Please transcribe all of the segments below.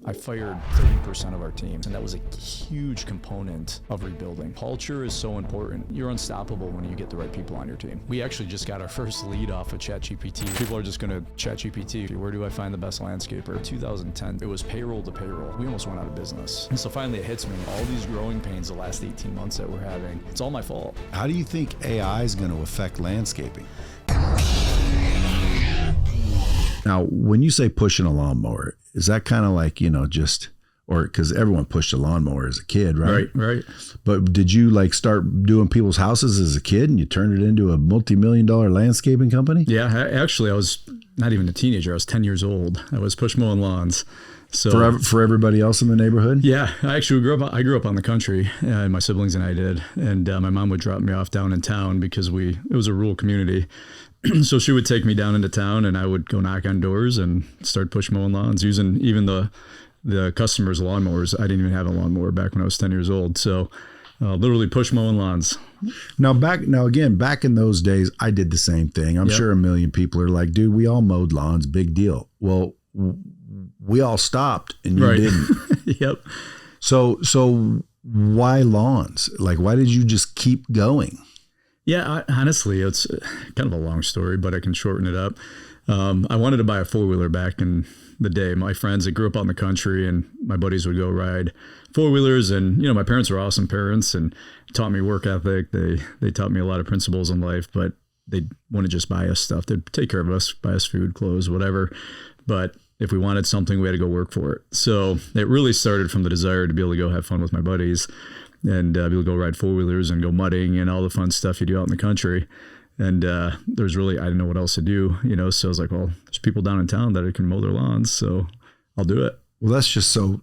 I fired 30% of our team, and that was a huge component of rebuilding. Culture is so important. You're unstoppable when you get the right people on your team. We actually just got our first lead off of ChatGPT. People are just going to ChatGPT, where do I find the best landscaper? 2010, it was payroll to payroll. We almost went out of business. And so finally it hits me, all these growing pains the last 18 months that we're having, it's all my fault. How do you think AI is going to affect landscaping? Now, when you say pushing a lawnmower, is that kind of like, or because everyone pushed a lawnmower as a kid, right? Right. But did you like start doing people's houses as a kid and you turned it into a multi-million-dollar landscaping company? Yeah, actually, I was not even a teenager. I was 10 years old. I was push mowing lawns. So for everybody else in the neighborhood? Yeah, I grew up on the country, and my siblings and I did. And my mom would drop me off down in town because it was a rural community. So she would take me down into town, and I would go knock on doors and start push mowing lawns using even the customers' lawnmowers. I didn't even have a lawnmower back when I was 10 years old. So literally push mowing lawns. Now, back in those days, I did the same thing. I'm sure a million people are like, dude, we all mowed lawns, big deal. Well, we all stopped and you didn't. Yep. So why lawns? Like, why did you just keep going? Yeah, honestly, it's kind of a long story, but I can shorten it up. I wanted to buy a four-wheeler back in the day. My friends that grew up out in the country, and my buddies would go ride four-wheelers. And, my parents were awesome parents and taught me work ethic. They taught me a lot of principles in life, but they wouldn't just buy us stuff. They'd take care of us, buy us food, clothes, whatever. But if we wanted something, we had to go work for it. So it really started from the desire to be able to go have fun with my buddies and be able to go ride four-wheelers and go mudding and all the fun stuff you do out in the country. And I didn't know what else to do, so I was like, well, there's people down in town that can mow their lawns, so I'll do it. Well, that's just so,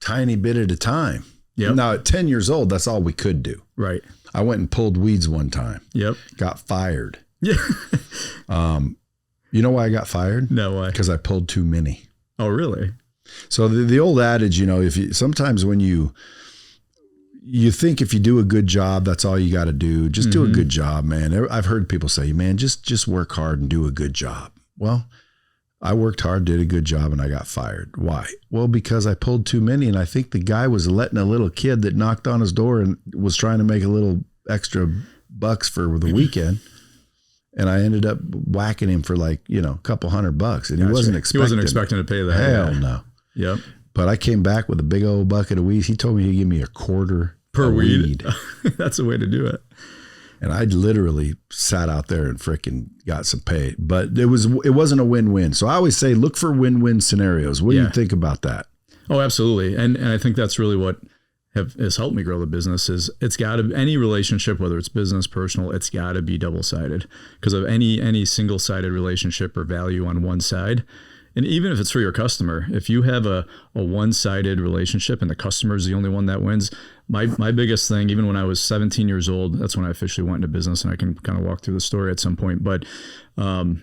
tiny bit at a time. Yep. Now at 10 years old, that's all we could do. Right. I went and pulled weeds one time. Yep. Got fired. Yeah. You know why I got fired? No, why? Because I pulled too many. Oh, really? So the old adage, sometimes when you think if you do a good job, that's all you got to do. Just do a good job, man. I've heard people say, man, just work hard and do a good job. Well, I worked hard, did a good job, and I got fired. Why? Well, because I pulled too many, and I think the guy was letting a little kid that knocked on his door and was trying to make a little extra bucks for the weekend. And I ended up whacking him for a couple $100, and he wasn't expecting to pay that. Hell no. Yep. But I came back with a big old bucket of weeds. He told me he'd give me $0.25 per weed. That's the way to do it. And I literally sat out there and frickin' got some pay. But it wasn't a win-win. So I always say, look for win-win scenarios. What do you think about that? Oh, absolutely. And I think that's really what has helped me grow the business. Is it's got to, any relationship, whether it's business, personal, it's got to be double-sided, because of any single-sided relationship or value on one side. And even if it's for your customer, if you have a one-sided relationship and the customer is the only one that wins, my biggest thing, even when I was 17 years old, that's when I officially went into business, and I can kind of walk through the story at some point. But I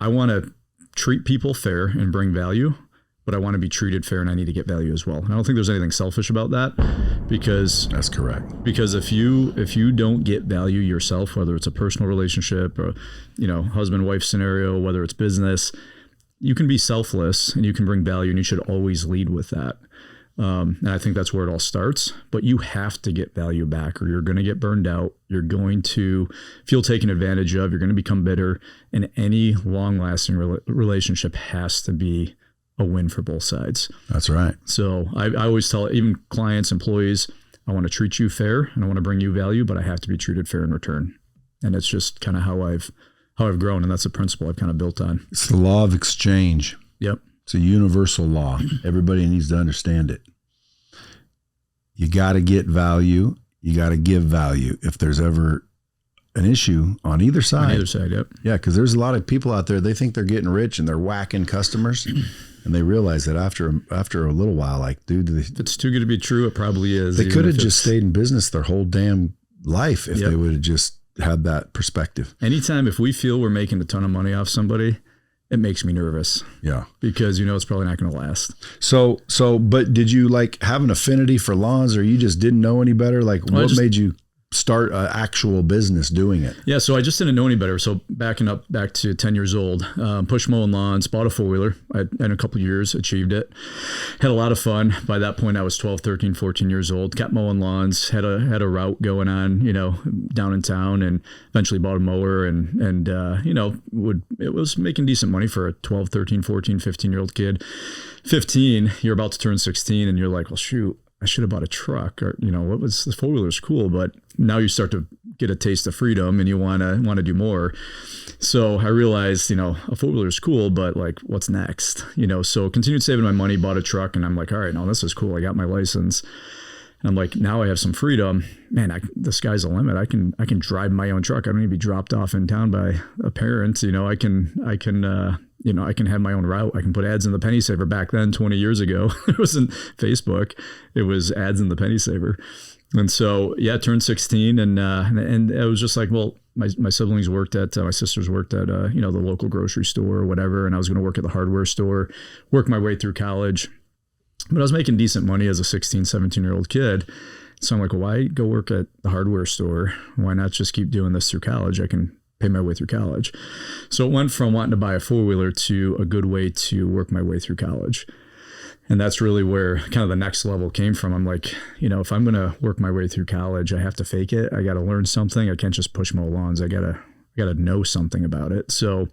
want to treat people fair and bring value, but I want to be treated fair, and I need to get value as well. And I don't think there's anything selfish about that, because that's correct. Because if you don't get value yourself, whether it's a personal relationship or husband-wife scenario, whether it's business, you can be selfless and you can bring value, and you should always lead with that. And I think that's where it all starts, but you have to get value back, or you're going to get burned out. You're going to feel taken advantage of. You're going to become bitter, and any long-lasting relationship has to be a win for both sides. That's right. So I always tell even clients, employees, I want to treat you fair and I want to bring you value, but I have to be treated fair in return. And it's just kind of how I've grown. And that's a principle I've kind of built on. It's the law of exchange. Yep. It's a universal law. Everybody needs to understand it. You got to get value. You got to give value. If there's ever an issue on either side. On either side, yep. Yeah, because there's a lot of people out there, they think they're getting rich and they're whacking customers. And they realize that after a little while, like, dude, if it's too good to be true, it probably is. They could have just stayed in business their whole damn life if they would have just had that perspective. Anytime, if we feel we're making a ton of money off somebody, it makes me nervous. Yeah. Because it's probably not going to last. So, but did you have an affinity for lawns, or you just didn't know any better? What made you start an actual business doing it? Yeah, so I just didn't know any better. So back to 10 years old, push mowing lawns, bought a four-wheeler. In a couple of years, achieved it. Had a lot of fun. By that point, I was 12, 13, 14 years old. Kept mowing lawns, had a route going on, down in town, and eventually bought a mower and it was making decent money for a 12, 13, 14, 15-year-old kid. 15, you're about to turn 16, and you're like, well, shoot, I should have bought a truck, or what was this four-wheeler's cool, but now you start to get a taste of freedom and you want to do more. So I realized, a four-wheeler is cool, but like, what's next? So continued saving my money, bought a truck, and I'm like, all right, now this is cool. I got my license. And I'm like, now I have some freedom, man. The sky's the limit. I can drive my own truck. I don't need to be dropped off in town by a parent. I can have my own route. I can put ads in the Penny Saver. Back then, 20 years ago, it wasn't Facebook. It was ads in the Penny Saver. And so, turned 16, and it was just like, well, my siblings worked at, my sisters worked at, the local grocery store or whatever, and I was going to work at the hardware store, work my way through college. But I was making decent money as a 16, 17-year-old kid. So I'm like, well, why go work at the hardware store? Why not just keep doing this through college? I can pay my way through college. So it went from wanting to buy a four-wheeler to a good way to work my way through college. And that's really where kind of the next level came from. I'm like, if I'm going to work my way through college, I have to fake it. I got to learn something. I can't just push mow lawns. I got to know something about it. So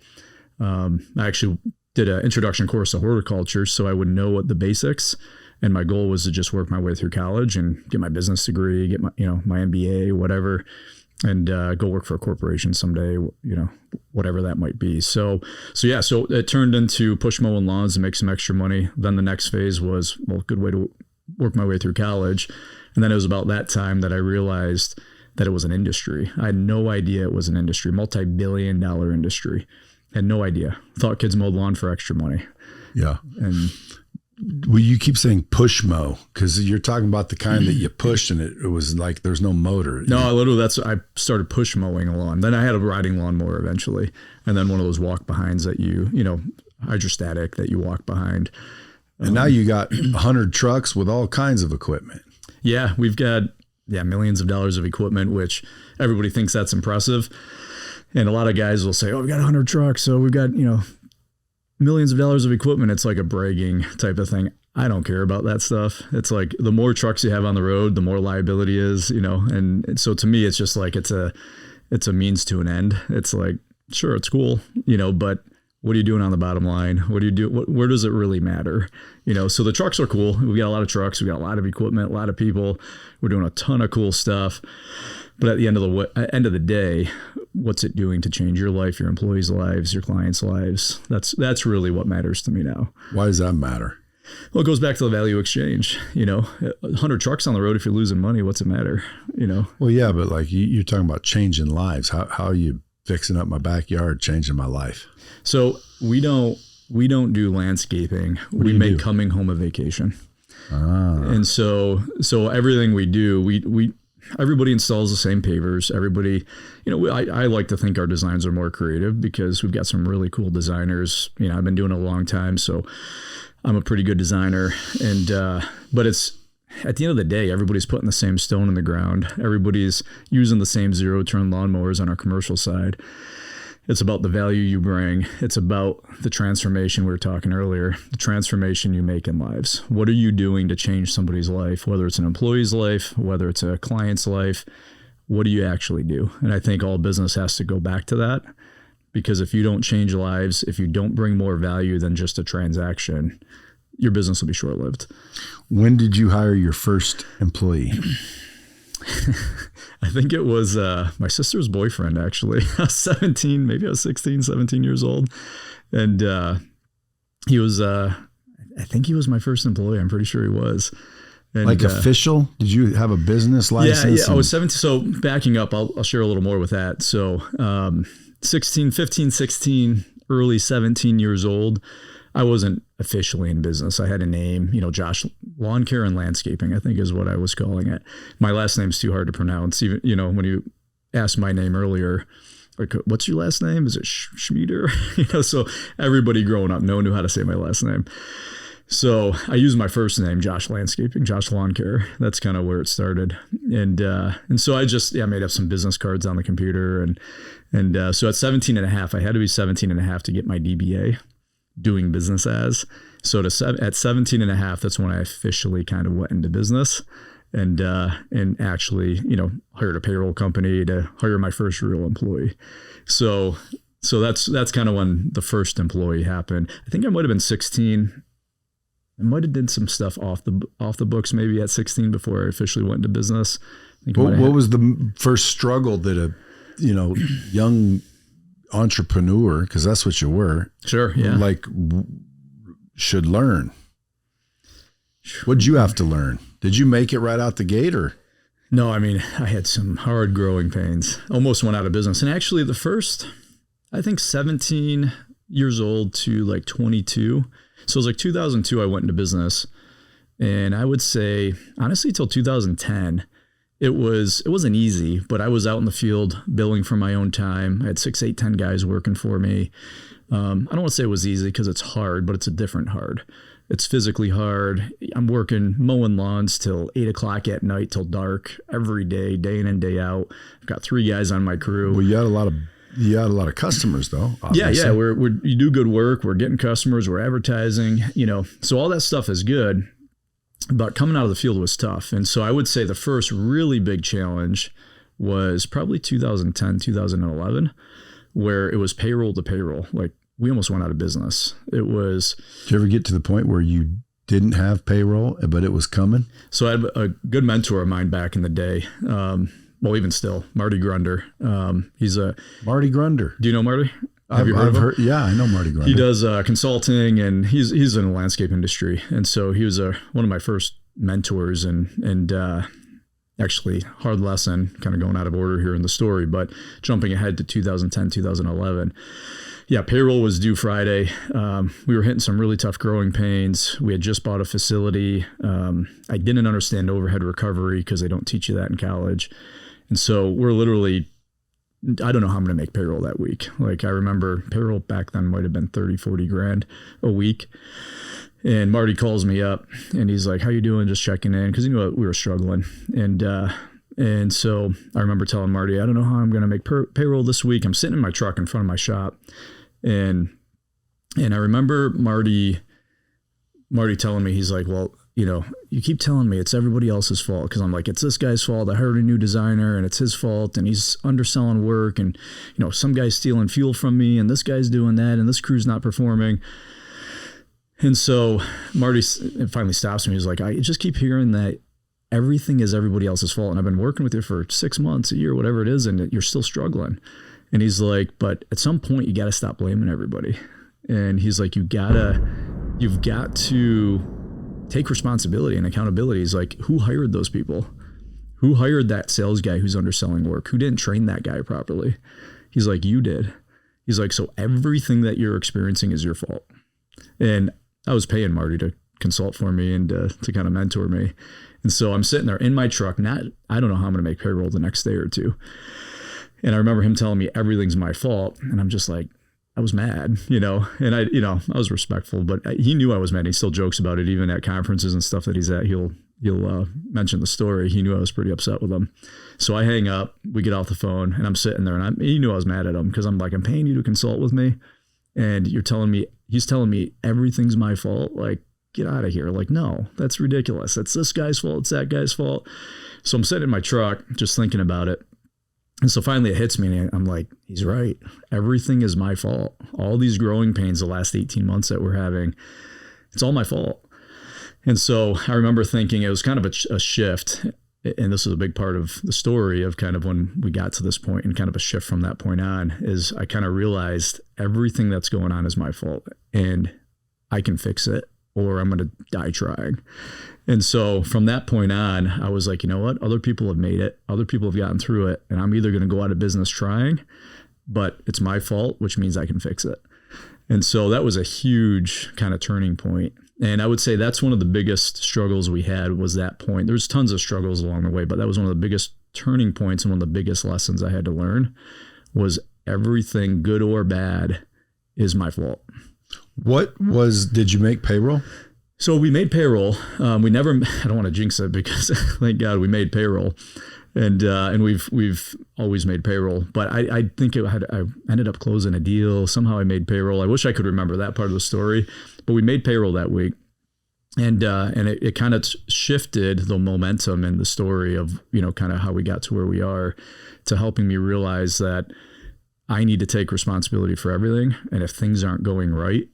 I actually did an introduction course to horticulture so I would know what the basics. And my goal was to just work my way through college and get my business degree, get my, my MBA, whatever, and go work for a corporation someday, whatever that might be. So it turned into push mowing lawns and make some extra money. Then the next phase was, well, good way to work my way through college. And then it was about that time that I realized that it was an industry. I had no idea it was an industry, multi-billion-dollar industry. Had no idea. Thought kids mowed lawn for extra money. Yeah. And well, you keep saying push mow because you're talking about the kind that you pushed and it was like there's no motor. No, I started push mowing a lawn. Then I had a riding lawnmower eventually. And then one of those walk behinds that hydrostatic that you walk behind. And now you got 100 trucks with all kinds of equipment. Yeah, we've got millions of dollars of equipment, which everybody thinks that's impressive. And a lot of guys will say, oh, we've got 100 trucks. So we've got, millions of dollars of equipment. It's like a bragging type of thing. I don't care about that stuff. It's like the more trucks you have on the road, the more liability is, and so to me, it's just like, it's a means to an end. It's like, sure, it's cool, but what are you doing on the bottom line? What do you do? Where does it really matter? So the trucks are cool. We got a lot of trucks. We got a lot of equipment, a lot of people. We're doing a ton of cool stuff. But at the end of the day, what's it doing to change your life, your employees' lives, your clients' lives? That's really what matters to me now. Why does that matter? Well, it goes back to the value exchange. 100 trucks on the road, if you're losing money, what's it matter? Well, yeah, but like you're talking about changing lives. How are you fixing up my backyard, changing my life? So we don't do landscaping. We make coming home a vacation. And so everything we do, everybody installs the same pavers. Everybody, I like to think our designs are more creative because we've got some really cool designers. I've been doing it a long time, so I'm a pretty good designer. And but it's at the end of the day, everybody's putting the same stone in the ground. Everybody's using the same zero-turn lawnmowers on our commercial side. It's about the value you bring. It's about the transformation we were talking earlier, the transformation you make in lives. What are you doing to change somebody's life, whether it's an employee's life, whether it's a client's life? What do you actually do? And I think all business has to go back to that, because if you don't change lives, if you don't bring more value than just a transaction, your business will be short-lived. When did you hire your first employee? I think it was my sister's boyfriend, actually. I was 17, maybe I was 16, 17 years old. And he was, I think he was my first employee. I'm pretty sure he was. And, like official? Did you have a business license? Yeah, I was 17. So backing up, I'll share a little more with that. So 15, 16, early 17 years old. I wasn't officially in business. I had a name, Josh Lawn Care and Landscaping, I think is what I was calling it. My last name's too hard to pronounce. Even, when you asked my name earlier, like, what's your last name? Is it Schmieder? So everybody growing up, no one knew how to say my last name. So I used my first name, Josh Landscaping, Josh Lawn Care. That's kind of where it started. And so I just, made up some business cards on the computer. And so at 17 and a half, I had to be 17 and a half to get my DBA, doing business as. So at 17 and a half, that's when I officially kind of went into business and actually, hired a payroll company to hire my first real employee. So that's kind of when the first employee happened. I think I might've been 16. I might have did some stuff off the books maybe at 16 before I officially went into business. What was the first struggle that a young entrepreneur, because that's what you were, sure, yeah, should learn? What'd you have to learn? Did you make it right out the gate, or? No, I mean, I had some hard growing pains. Almost went out of business, and actually the first, I think 17 years old to like 22. So it was like 2002, I went into business, and I would say, honestly, till 2010, it wasn't easy, but I was out in the field billing for my own time. I had 6, 8, 10 guys working for me. I don't want to say it was easy because it's hard, but it's a different hard. It's physically hard. I'm working mowing lawns till 8 o'clock at night till dark every day, day in and day out. I've got 3 guys on my crew. Well, you had a lot of customers though. Obviously. Yeah. You do good work. We're getting customers. We're advertising, so all that stuff is good, but coming out of the field was tough. And so I would say the first really big challenge was probably 2010, 2011, where it was payroll to payroll. Like we almost went out of business. It was. Did you ever get to the point where you didn't have payroll, but it was coming? So I had a good mentor of mine back in the day. Well, even still, Marty Grunder. He's Marty Grunder. Do you know Marty? Have you heard? Yeah, I know Marty Grunder. He does consulting, and he's in the landscape industry. And so he was one of my first mentors, and actually hard lesson, kind of going out of order here in the story, but jumping ahead to 2010, 2011. Yeah, payroll was due Friday. We were hitting some really tough growing pains. We had just bought a facility. I didn't understand overhead recovery because they don't teach you that in college. And so we're literally, I don't know how I'm going to make payroll that week. Like I remember payroll back then might have been 30, 40 grand a week. And Marty calls me up and he's like, how you doing? Just checking in. Cause we were struggling. And so I remember telling Marty, I don't know how I'm going to make payroll this week. I'm sitting in my truck in front of my shop. And I remember Marty telling me, he's like, well, you keep telling me it's everybody else's fault. Cause I'm like, it's this guy's fault. I hired a new designer and it's his fault. And he's underselling work. And, some guy's stealing fuel from me and this guy's doing that. And this crew's not performing. And so Marty finally stops me. He's like, I just keep hearing that everything is everybody else's fault. And I've been working with you for 6 months, a year, whatever it is. And you're still struggling. And he's like, but at some point you got to stop blaming everybody. And he's like, you've got to take responsibility and accountability. He's like, who hired those people? Who hired that sales guy who's underselling work? Who didn't train that guy properly? He's like, you did. He's like, so everything that you're experiencing is your fault. And I was paying Marty to consult for me and to kind of mentor me. And so I'm sitting there in my truck, I don't know how I'm going to make payroll the next day or two. And I remember him telling me everything's my fault. And I'm just like, I was mad, and I was respectful, but he knew I was mad. He still jokes about it, even at conferences and stuff that he's at. He'll mention the story. He knew I was pretty upset with him. So I hang up, we get off the phone, and I'm sitting there, and he knew I was mad at him because I'm like, I'm paying you to consult with me. And he's telling me everything's my fault. Like, get out of here. Like, no, that's ridiculous. It's this guy's fault. It's that guy's fault. So I'm sitting in my truck just thinking about it. And so finally it hits me and I'm like, he's right. Everything is my fault. All these growing pains the last 18 months that we're having, it's all my fault. And so I remember thinking it was kind of a shift. And this is a big part of the story of kind of when we got to this point, and kind of a shift from that point on is I kind of realized everything that's going on is my fault and I can fix it or I'm going to die trying. And so from that point on, I was like, you know what? Other people have made it. Other people have gotten through it. And I'm either going to go out of business trying, but it's my fault, which means I can fix it. And so that was a huge kind of turning point. And I would say that's one of the biggest struggles we had was that point. There's tons of struggles along the way, but that was one of the biggest turning points and one of the biggest lessons I had to learn was everything, good or bad, is my fault. Did you make payroll? So we made payroll. We never, I don't want to jinx it because thank God we made payroll. And we've always made payroll, but I think I ended up closing a deal. Somehow I made payroll. I wish I could remember that part of the story, but we made payroll that week. And it kind of shifted the momentum in the story of, kind of how we got to where we are, to helping me realize that I need to take responsibility for everything. And if things aren't going right,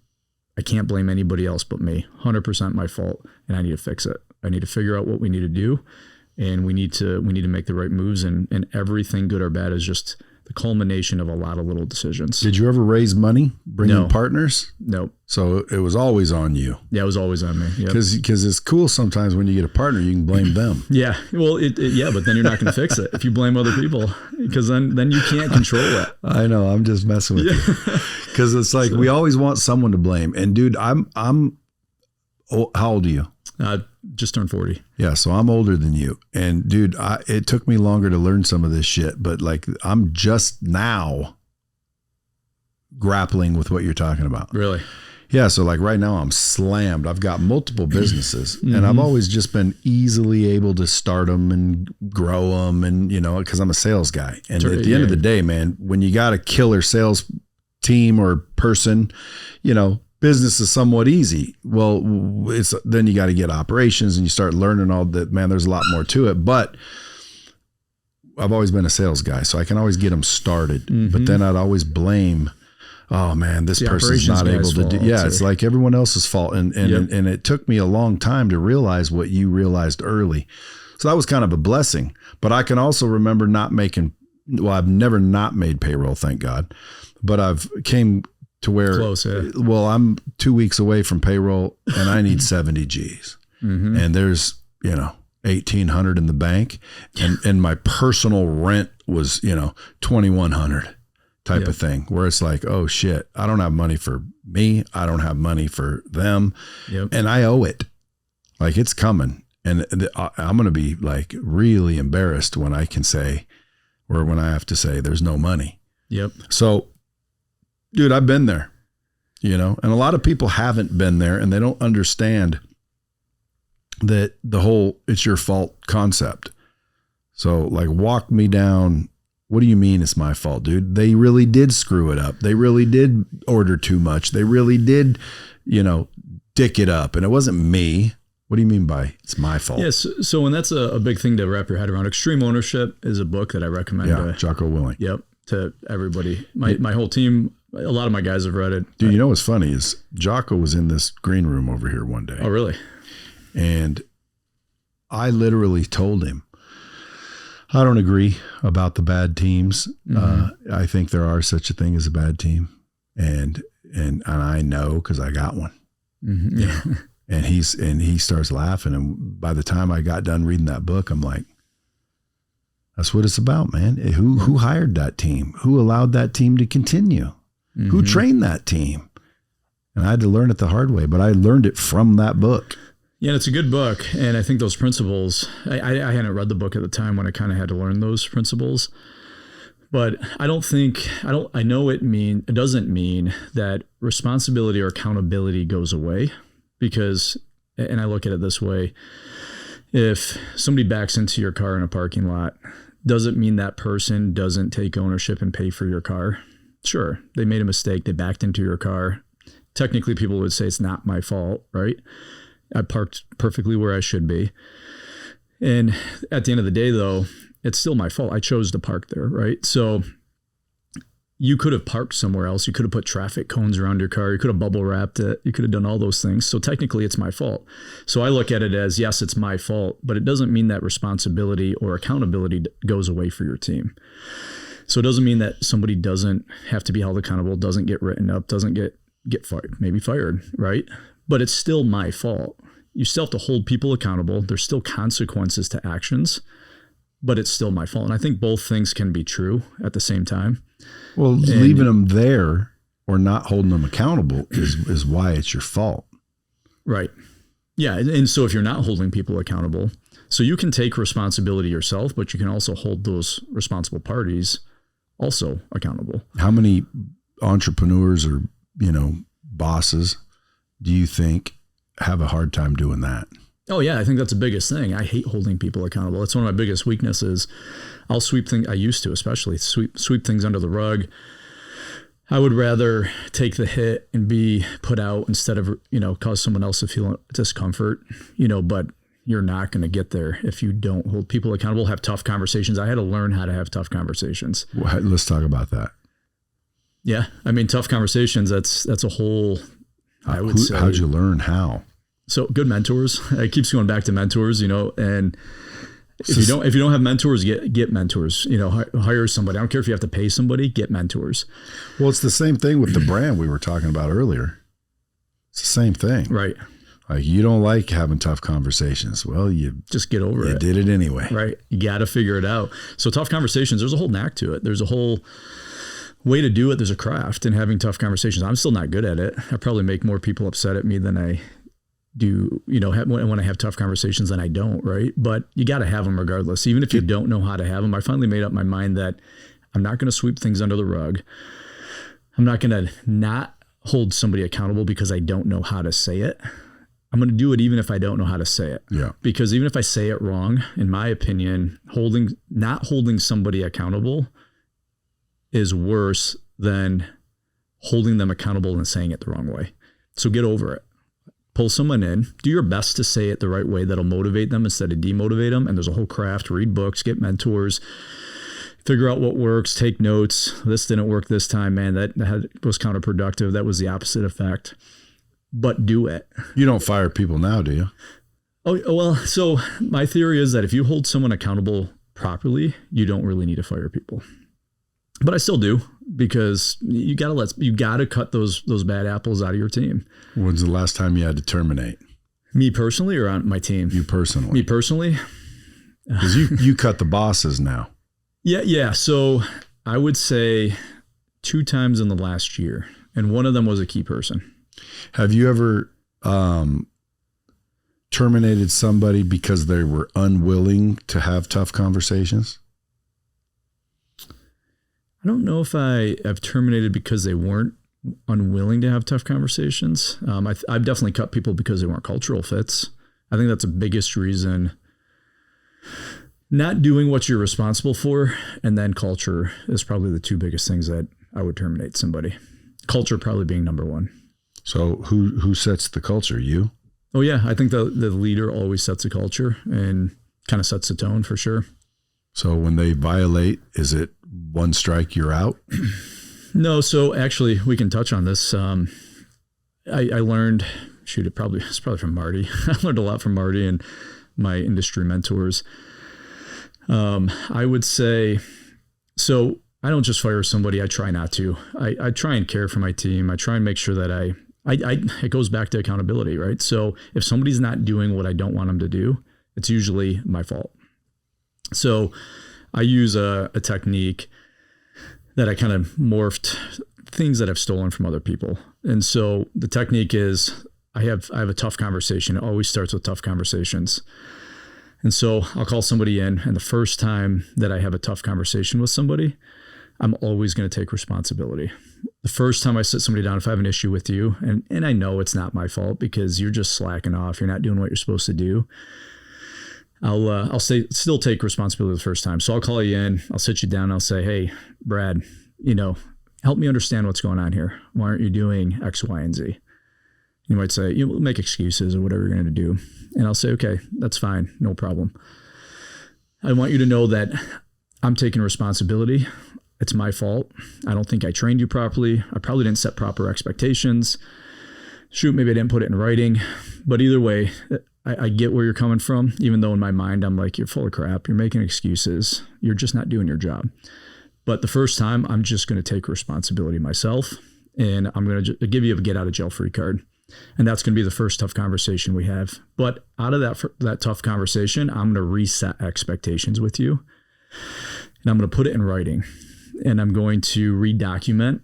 I can't blame anybody else but me. 100% my fault. And I need to fix it. I need to figure out what we need to do. And we need to make the right moves, and everything, good or bad, is just the culmination of a lot of little decisions. Did you ever raise money, bring in partners? Nope. So it was always on you. Yeah, it was always on me. Because it's cool sometimes when you get a partner, you can blame them. Yeah. Well, but then you're not going to fix it if you blame other people, because then you can't control it. I know. I'm just messing with you. Because it's like we always want someone to blame. And dude, I'm how old are you? Just turned 40. Yeah, so I'm older than you. And dude, it took me longer to learn some of this shit, but like I'm just now grappling with what you're talking about. Really? Yeah, so like right now I'm slammed. I've got multiple businesses and I've always just been easily able to start them and grow them, and because I'm a sales guy. And at the end of the day, man, when you got a killer sales team or person, business is somewhat easy. Well, then you got to get operations and you start learning all that, man, there's a lot more to it, but I've always been a sales guy, so I can always get them started. But then I'd always blame, oh man, this person's not able to do. Yeah. It's like everyone else's fault. And it took me a long time to realize what you realized early. So that was kind of a blessing, but I can also remember I've never not made payroll, thank God, but I've came to where, close, yeah. Well, I'm 2 weeks away from payroll and I need 70 G's and there's, 1,800 in the bank and my personal rent was, 2,100 type of thing, where it's like, oh shit, I don't have money for me. I don't have money for them. And I owe it. Like it's coming. And I'm going to be like really embarrassed when I can say, or when I have to say there's no money. So dude, I've been there, and a lot of people haven't been there and they don't understand that the whole it's your fault concept. So like, walk me down. What do you mean it's my fault, dude? They really did screw it up. They really did order too much. They really did, dick it up. And it wasn't me. What do you mean by it's my fault? Yes. So, and that's a big thing to wrap your head around. Extreme Ownership is a book that I recommend. Yeah, Jocko Willing. To everybody. My whole team, a lot of my guys have read it. Dude, what's funny is Jocko was in this green room over here one day. Oh, really? And I literally told him, I don't agree about the bad teams. I think there are such a thing as a bad team. And I know, because I got one. And he starts laughing. And by the time I got done reading that book, I'm like, that's what it's about, man. Who hired that team? Who allowed that team to continue? Who trained that team? And I had to learn it the hard way, but I learned it from that book. Yeah, it's a good book. And I think those principles, I hadn't read the book at the time when I kind of had to learn those principles, but I know it doesn't mean that responsibility or accountability goes away, because, and I look at it this way, if somebody backs into your car in a parking lot, does it mean that person doesn't take ownership and pay for your car? Sure. They made a mistake. They backed into your car. Technically, people would say it's not my fault, right? I parked perfectly where I should be. And at the end of the day, though, it's still my fault. I chose to park there, right? So you could have parked somewhere else. You could have put traffic cones around your car. You could have bubble wrapped it. You could have done all those things. So technically it's my fault. So I look at it as, yes, it's my fault, but it doesn't mean that responsibility or accountability goes away for your team. So it doesn't mean that somebody doesn't have to be held accountable, doesn't get written up, doesn't get fired, maybe fired, right? But it's still my fault. You still have to hold people accountable. There's still consequences to actions, but it's still my fault. And I think both things can be true at the same time. Well, leaving them there or not holding them accountable is why it's your fault. Right. Yeah. And so if you're not holding people accountable, so you can take responsibility yourself, but you can also hold those responsible parties also accountable. How many entrepreneurs or, bosses do you think have a hard time doing that. Oh yeah, I think that's the biggest thing. I hate holding people accountable. It's one of my biggest weaknesses. I'll sweep things. I used to, especially sweep things under the rug. I would rather take the hit and be put out instead of, cause someone else to feel discomfort, but you're not going to get there if you don't hold people accountable, have tough conversations. I had to learn how to have tough conversations. Well, let's talk about that. Yeah. I mean, tough conversations, that's a whole, I would say. How'd you learn how? So good mentors. It keeps going back to mentors, and if you don't have mentors, get mentors, hire somebody. I don't care if you have to pay somebody, get mentors. Well, it's the same thing with the brand we were talking about earlier. It's the same thing. Right. Like, you don't like having tough conversations. Well, you just get over it. You did it anyway. Right. You got to figure it out. So tough conversations, there's a whole knack to it. There's a whole way to do it. There's a craft in having tough conversations. I'm still not good at it. I probably make more people upset at me than I do, when I have tough conversations than I don't. Right. But you got to have them regardless. Even if you don't know how to have them. I finally made up my mind that I'm not going to sweep things under the rug. I'm not going to not hold somebody accountable because I don't know how to say it. I'm going to do it even if I don't know how to say it. Yeah. Because even if I say it wrong, in my opinion, not holding somebody accountable is worse than holding them accountable and saying it the wrong way. So get over it. Pull someone in, do your best to say it the right way that'll motivate them instead of demotivate them. And there's a whole craft. Read books, get mentors, figure out what works, take notes. This didn't work this time, man. That was counterproductive. That was the opposite effect. But do it. You don't fire people now, do you? Oh, well, so my theory is that if you hold someone accountable properly, you don't really need to fire people. But I still do, because you gotta cut those bad apples out of your team. When's the last time you had to terminate? Me personally, or on my team? You personally. Me personally. Because you cut the bosses now. Yeah. So I would say 2 times in the last year, and one of them was a key person. Have you ever terminated somebody because they were unwilling to have tough conversations? I don't know if I have terminated because they weren't unwilling to have tough conversations. I've definitely cut people because they weren't cultural fits. I think that's the biggest reason. Not doing what you're responsible for, and then culture is probably the 2 biggest things that I would terminate somebody. Culture probably being number 1. So who sets the culture? You? Oh yeah. I think the leader always sets a culture and kind of sets the tone for sure. So when they violate, is it 1 strike, you're out? No. So actually we can touch on this. I learned, it's probably from Marty. I learned a lot from Marty and my industry mentors. I would say, so I don't just fire somebody. I try not to. I try and care for my team. I try and make sure that it goes back to accountability, right? So if somebody's not doing what I don't want them to do, it's usually my fault. So I use a technique that I kind of morphed things that I've stolen from other people. And so the technique is I have a tough conversation. It always starts with tough conversations. And so I'll call somebody in, and the first time that I have a tough conversation with somebody, I'm always going to take responsibility. The first time I sit somebody down, if I have an issue with you, and I know it's not my fault because you're just slacking off, you're not doing what you're supposed to do, I'll still take responsibility the first time. So I'll call you in, I'll sit you down, I'll say, hey, Brad, help me understand what's going on here. Why aren't you doing X, Y, and Z? You might say, make excuses or whatever you're going to do. And I'll say, okay, that's fine. No problem. I want you to know that I'm taking responsibility. It's my fault. I don't think I trained you properly. I probably didn't set proper expectations. Shoot, maybe I didn't put it in writing. But either way, I get where you're coming from, even though in my mind, I'm like, you're full of crap. You're making excuses. You're just not doing your job. But the first time, I'm just going to take responsibility myself, and I'm going to give you a get out of jail free card. And that's going to be the first tough conversation we have. But out of that tough conversation, I'm going to reset expectations with you, and I'm going to put it in writing, and I'm going to redocument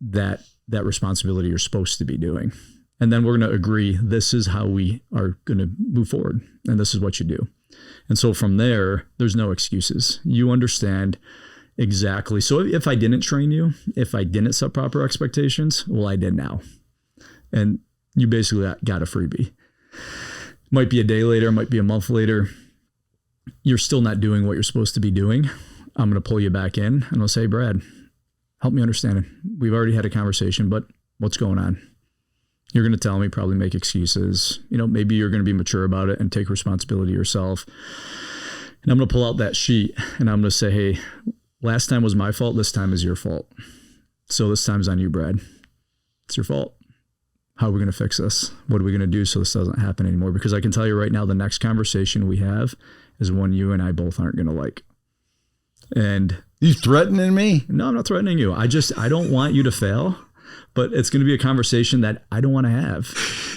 that responsibility you're supposed to be doing. And then we're going to agree, this is how we are going to move forward, and this is what you do. And so from there, there's no excuses. You understand exactly. So if I didn't train you, if I didn't set proper expectations, well, I did now. And you basically got a freebie. Might be a day later, might be a month later. You're still not doing what you're supposed to be doing. I'm going to pull you back in and I'll say, Brad, help me understand it. We've already had a conversation, but what's going on? You're going to tell me, probably make excuses. Maybe you're going to be mature about it and take responsibility yourself. And I'm going to pull out that sheet and I'm going to say, hey, last time was my fault. This time is your fault. So this time's on you, Brad. It's your fault. How are we going to fix this? What are we going to do so this doesn't happen anymore? Because I can tell you right now, the next conversation we have is one you and I both aren't going to like. And you threatening me? No, I'm not threatening you. I don't want you to fail, but it's going to be a conversation that I don't want to have.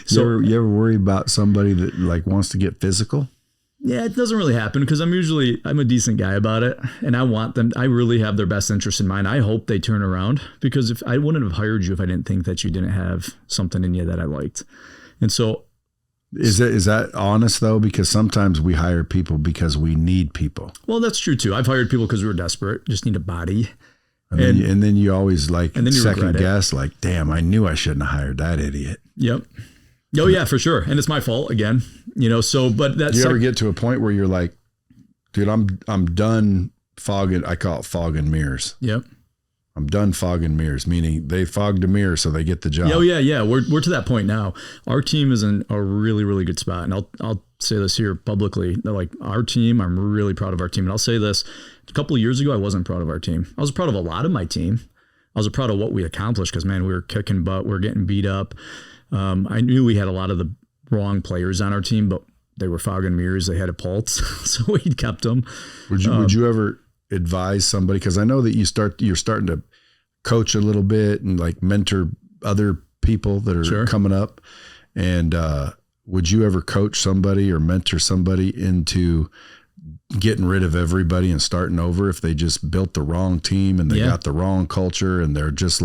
So you ever worry about somebody that like wants to get physical? Yeah, it doesn't really happen because I'm a decent guy about it and I want them. I really have their best interest in mind. I hope they turn around because if I wouldn't have hired you if I didn't think that you didn't have something in you that I liked. And so is that honest though? Because sometimes we hire people because we need people. Well, that's true too. I've hired people because we were desperate, just need a body. And then you always like second guess, like, damn, I knew I shouldn't have hired that idiot. Yep. Oh yeah, for sure. And it's my fault again, but that's. Do you ever get to a point where you're like, dude, I'm done fogging. I call it fog and mirrors. Yep. I'm done fogging mirrors, meaning they fogged a mirror so they get the job. Oh yeah. We're to that point now. Our team is in a really, really good spot. And I'll say this here publicly, like our team, I'm really proud of our team. And I'll say this, a couple of years ago, I wasn't proud of our team. I was proud of a lot of my team. I was proud of what we accomplished because man, we were kicking butt. We were getting beat up. I knew we had a lot of the wrong players on our team, but they were fogging mirrors. They had a pulse, so we kept them. Would you ever advise somebody? Because I know that you're starting to coach a little bit and like mentor other people that are coming up. And would you ever coach somebody or mentor somebody into getting rid of everybody and starting over if they just built the wrong team and they got the wrong culture and they're just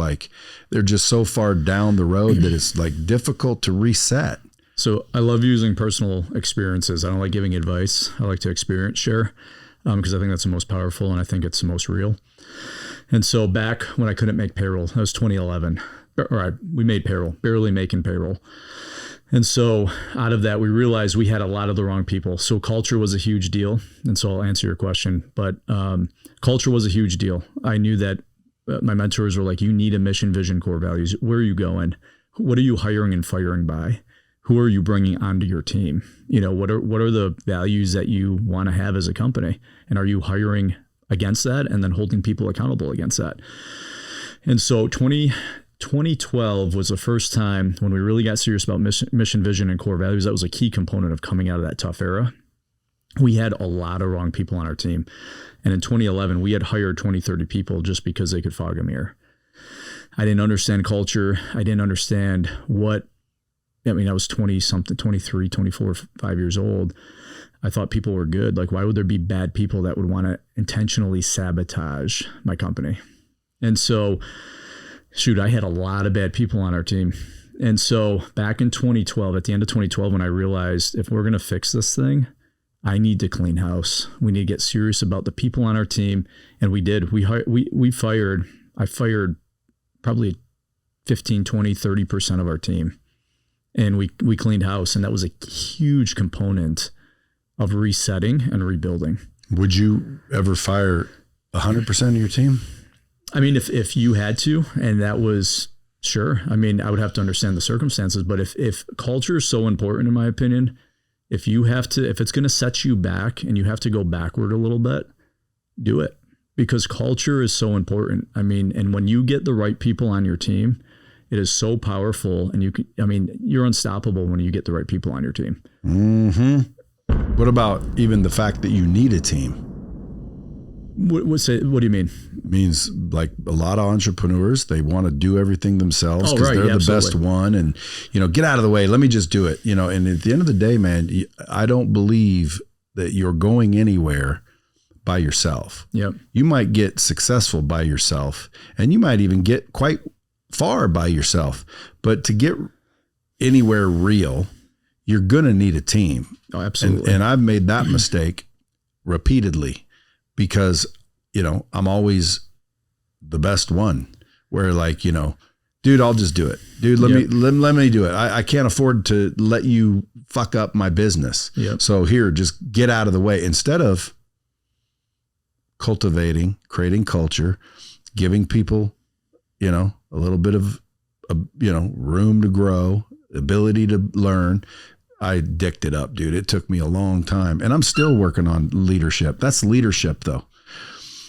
so far down the road that it's like difficult to reset? So I love using personal experiences. I don't like giving advice. I like to experience share because I think that's the most powerful and I think it's the most real. And so back when I couldn't make payroll, that was 2011. All right, we made payroll, barely making payroll. And so out of that, we realized we had a lot of the wrong people. So culture was a huge deal. And so I'll answer your question, but culture was a huge deal. I knew that my mentors were like, you need a mission, vision, core values. Where are you going? What are you hiring and firing by? Who are you bringing onto your team? What are the values that you want to have as a company? And are you hiring against that and then holding people accountable against that? And so 2012 was the first time when we really got serious about mission, vision, and core values. That was a key component of coming out of that tough era. We had a lot of wrong people on our team. And in 2011, we had hired 20, 30 people just because they could fog a mirror. I didn't understand culture. I didn't understand I was 20 something, 23, 24, 5 years old. I thought people were good. Like, why would there be bad people that would want to intentionally sabotage my company? And so, I had a lot of bad people on our team. And so back in 2012, at the end of 2012, when I realized if we're going to fix this thing, I need to clean house. We need to get serious about the people on our team. And we did. I fired probably 15, 20, 30% of our team. And we cleaned house. And that was a huge component of resetting and rebuilding. Would you ever fire 100% of your team? I mean, if you had to, and that was sure. I mean, I would have to understand the circumstances, but if culture is so important, in my opinion, if it's going to set you back and you have to go backward a little bit, do it, because culture is so important. I mean, and when you get the right people on your team, it is so powerful, and you're unstoppable when you get the right people on your team. Mm-hmm. What about even the fact that you need a team? What do you mean? It means like a lot of entrepreneurs, they want to do everything themselves because they're the best one, and get out of the way. Let me just do it. And at the end of the day, man, I don't believe that you're going anywhere by yourself. Yep. You might get successful by yourself, and you might even get quite far by yourself. But to get anywhere real, you're going to need a team. Oh, absolutely. And I've made that mistake repeatedly. Because, I'm always the best one where dude, I'll just do it. Dude, let me do it. I can't afford to let you fuck up my business. Yep. So here, just get out of the way. Instead of cultivating, creating culture, giving people, a little bit of, room to grow, ability to learn, I dicked it up, dude. It took me a long time, and I'm still working on leadership. That's leadership, though.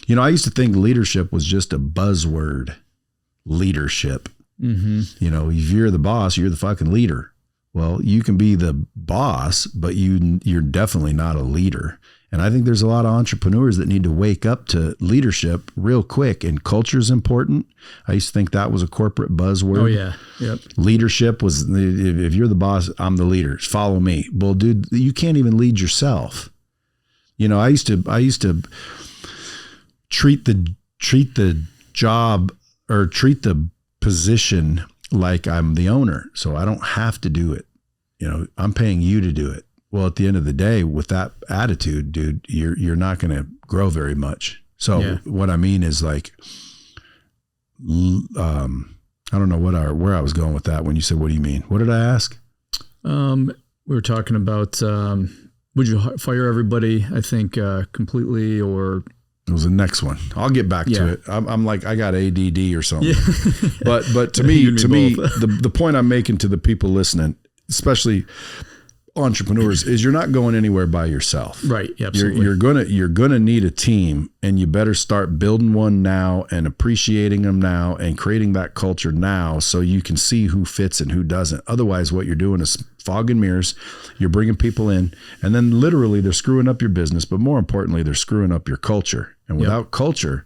I used to think leadership was just a buzzword. Leadership. Mm-hmm. If you're the boss, you're the fucking leader. Well, you can be the boss, but you're definitely not a leader. And I think there's a lot of entrepreneurs that need to wake up to leadership real quick. And culture is important. I used to think that was a corporate buzzword. Oh yeah. Yep. Leadership was, if you're the boss, I'm the leader. Follow me. Well, dude, you can't even lead yourself. I used to treat the job or treat the position like I'm the owner. So I don't have to do it. I'm paying you to do it. Well, at the end of the day, with that attitude, dude, you're not going to grow very much. So what I mean is like, I don't know where I was going with that when you said, what do you mean? What did I ask? We were talking about, would you fire everybody, I think, completely, or... It was the next one. I'll get back to it. I'm like, I got ADD or something. Yeah. but to me, the point I'm making to the people listening, especially entrepreneurs, is you're not going anywhere by yourself. Right. Absolutely. You're gonna need a team, and you better start building one now and appreciating them now and creating that culture now, so you can see who fits and who doesn't. Otherwise, what you're doing is fog and mirrors. You're bringing people in, and then literally they're screwing up your business, but more importantly, they're screwing up your culture. And without culture,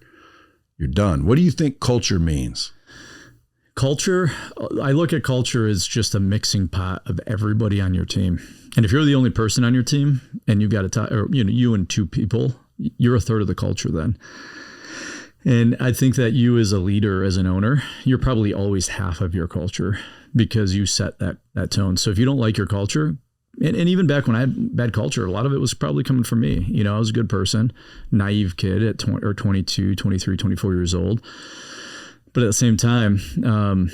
you're done. What do you think culture means? Culture, I look at culture as just a mixing pot of everybody on your team. And if you're the only person on your team and you've got you and two people, you're a third of the culture then. And I think that you as a leader, as an owner, you're probably always half of your culture because you set that tone. So if you don't like your culture, and even back when I had bad culture, a lot of it was probably coming from me. I was a good person, naive kid at 22, 23, 24 years old. But at the same time,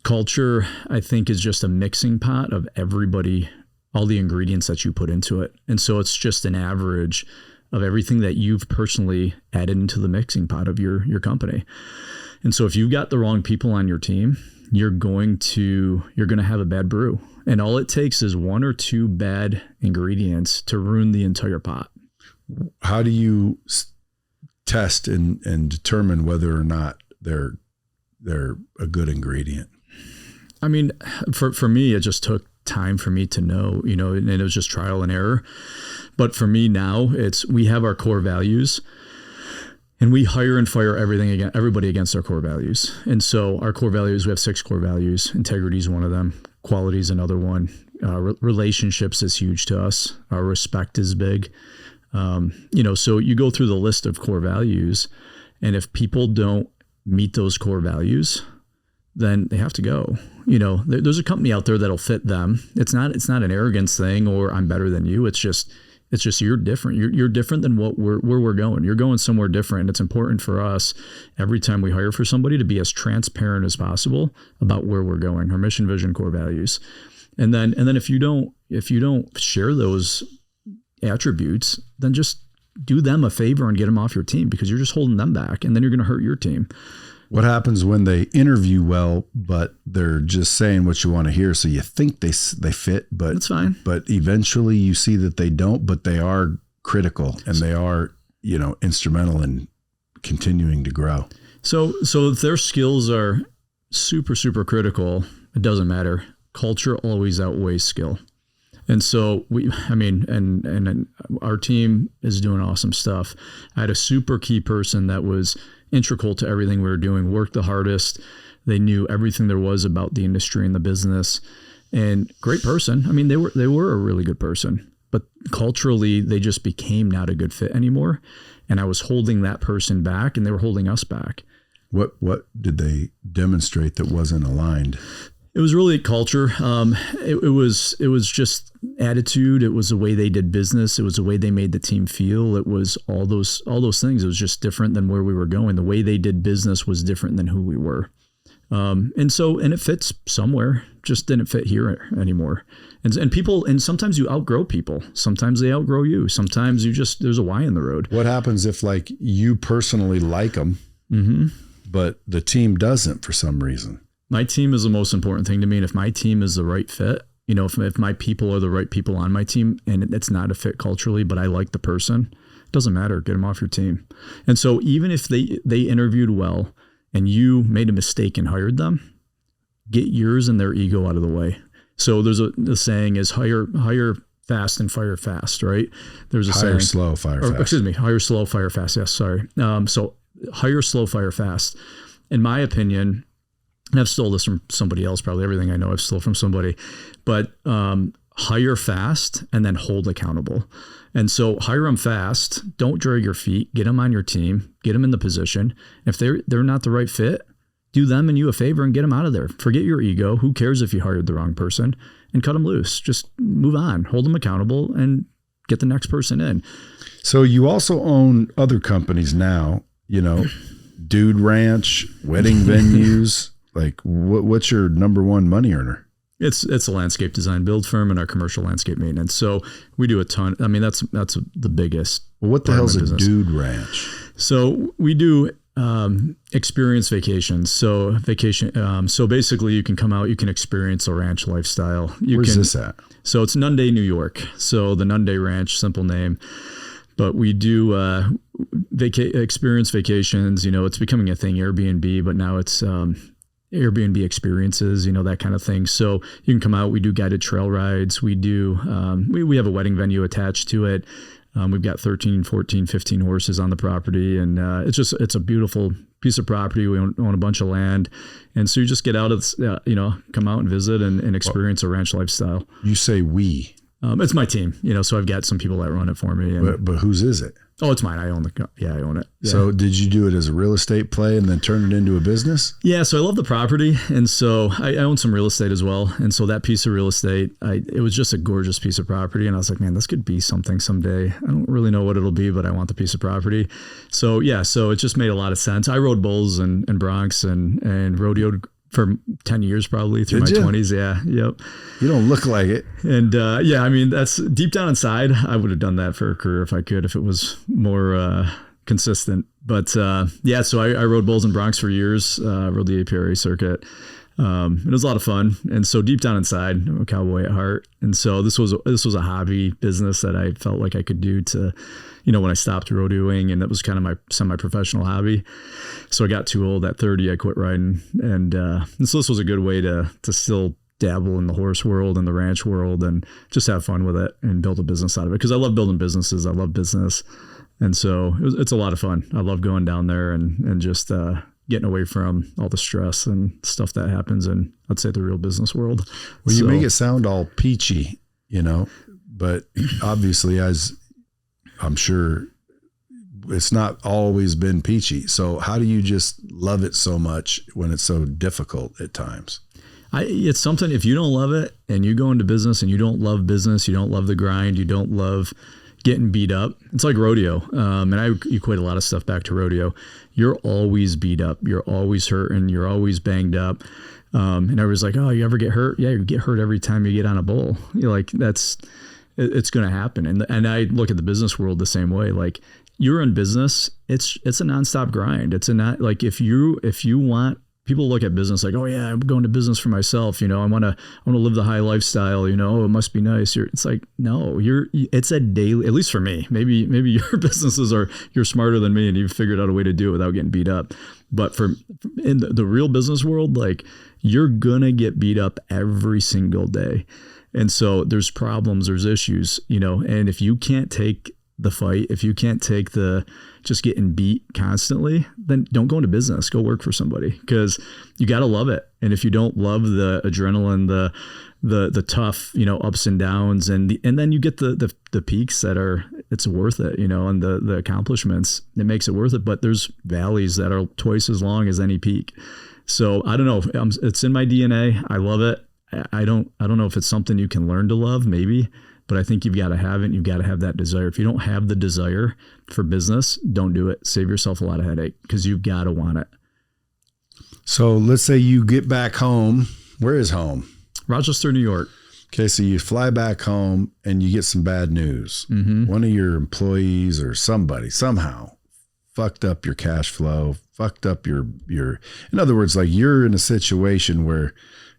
culture, I think, is just a mixing pot of everybody, all the ingredients that you put into it. And so it's just an average of everything that you've personally added into the mixing pot of your company. And so if you've got the wrong people on your team, you're going to have a bad brew. And all it takes is one or two bad ingredients to ruin the entire pot. How do you test and determine whether or not they're a good ingredient? I mean, for me, it just took time for me to know, and it was just trial and error. But for me now, we have our core values, and we hire and fire everybody against our core values. And so our core values, we have 6 core values. Integrity is one of them. Quality is another one. Relationships is huge to us. Our respect is big. So you go through the list of core values, and if people don't meet those core values, then they have to go. There's a company out there that'll fit them. It's not an arrogance thing or I'm better than you. It's just you're different. You're different than where we're going. You're going somewhere different. And it's important for us every time we hire for somebody to be as transparent as possible about where we're going, our mission, vision, core values. And then if you don't share those attributes, then just do them a favor and get them off your team, because you're just holding them back, and then you're going to hurt your team. What happens when they interview well, but they're just saying what you want to hear? So you think they fit, but that's fine. But eventually you see that they don't, but they are critical and they are, instrumental in continuing to grow. So if their skills are super, super critical, it doesn't matter. Culture always outweighs skill. And so and our team is doing awesome stuff. I had a super key person that was integral to everything we were doing, worked the hardest. They knew everything there was about the industry and the business, and great person. I mean, they were a really good person, but culturally they just became not a good fit anymore. And I was holding that person back, and they were holding us back. What did they demonstrate that wasn't aligned? It was really culture. It was just attitude. It was the way they did business. It was the way they made the team feel. It was all those things. It was just different than where we were going. The way they did business was different than who we were. And it fits somewhere, just didn't fit here anymore. And people, and sometimes you outgrow people. Sometimes they outgrow you. Sometimes there's a Y in the road. What happens if like you personally like them, but the team doesn't for some reason? My team is the most important thing to me. And if my team is the right fit, if my people are the right people on my team and it's not a fit culturally, but I like the person, it doesn't matter. Get them off your team. And so even if they interviewed well and you made a mistake and hired them, get yours and their ego out of the way. So there's the saying is hire fast and fire fast, right? There's a hire saying, slow, fire fast. Excuse me, hire slow, fire fast. Yes, sorry. So hire slow, fire fast. In my opinion, and I've stole this from somebody else, probably everything I know I've stole from somebody, but hire fast and then hold accountable. And so hire them fast, don't drag your feet, get them on your team, get them in the position. If they're not the right fit, do them and you a favor and get them out of there. Forget your ego. Who cares if you hired the wrong person, and cut them loose. Just move on, hold them accountable and get the next person in. So you also own other companies now, Dude Ranch, wedding venues. Like what's your number one money earner? It's a landscape design build firm and our commercial landscape maintenance. So we do a ton. I mean, that's the biggest. Well, what the hell's a Dude Ranch? So we do experience vacations. So so basically you can come out, you can experience a ranch lifestyle. Where's this at? So it's Nunde, New York. So the Nunde Ranch, simple name. But we do experience vacations. It's becoming a thing, Airbnb, but now it's Airbnb experiences, that kind of thing. So you can come out. We do guided trail rides. We do. We have a wedding venue attached to it. We've got 13, 14, 15 horses on the property, and it's a beautiful piece of property. We own a bunch of land, and so you just get out of come out and visit and experience a ranch lifestyle. You say we. It's my team, so I've got some people that run it for me. And, but whose is it? Oh, it's mine. I own it. Yeah. So did you do it as a real estate play and then turn it into a business? Yeah. So I love the property. And so I own some real estate as well. And so that piece of real estate, it was just a gorgeous piece of property. And I was like, man, this could be something someday. I don't really know what it'll be, but I want the piece of property. So yeah, so it just made a lot of sense. I rode bulls and broncs and rodeoed for 10 years, probably through my 20s. Yeah. Yep. You don't look like it. And that's deep down inside. I would have done that for a career if I could, if it was more consistent. But so I rode bulls and broncs for years, rode the APRA circuit. It was a lot of fun. And so deep down inside, I'm a cowboy at heart. And so this was a hobby business that I felt like I could do to, when I stopped rodeoing, and it was kind of my semi-professional hobby. So I got too old at 30, I quit riding. And so this was a good way to still dabble in the horse world and the ranch world and just have fun with it and build a business out of it. Cause I love building businesses. I love business. And so it's a lot of fun. I love going down there and just, getting away from all the stress and stuff that happens in, I'd say, the real business world. Well, you make it sound all peachy, but obviously, as I'm sure, it's not always been peachy. So how do you just love it so much when it's so difficult at times? It's something, if you don't love it and you go into business and you don't love business, you don't love the grind, you don't love getting beat up. It's like rodeo. And I equate a lot of stuff back to rodeo. You're always beat up. You're always hurting. You're always banged up. And everybody's like, oh, you ever get hurt? Yeah, you get hurt every time you get on a bull. You're like, it's going to happen. And I look at the business world the same way. Like, you're in business, it's a nonstop grind. It's not like if you want, people look at business like, oh yeah, I'm going to business for myself. I want to live the high lifestyle. Oh, it must be nice. It's like, no, it's a daily, at least for me, maybe your businesses you're smarter than me and you've figured out a way to do it without getting beat up. But in the real business world, like, you're going to get beat up every single day. And so there's problems, there's issues, and if you can't take the fight, if you can't take the just getting beat constantly, then don't go into business. Go work for somebody, because you got to love it. And if you don't love the adrenaline, the tough, ups and downs, and then you get the peaks it's worth it, and the accomplishments, it makes it worth it. But there's valleys that are twice as long as any peak. So I don't know. It's in my DNA. I love it. I don't know if it's something you can learn to love, maybe. But I think you've got to have it. And you've got to have that desire. If you don't have the desire for business, don't do it. Save yourself a lot of headache, because you've got to want it. So let's say you get back home. Where is home? Rochester, New York. Okay, so you fly back home and you get some bad news. Mm-hmm. One of your employees or somebody somehow fucked up your cash flow, fucked up your. In other words, like you're in a situation where,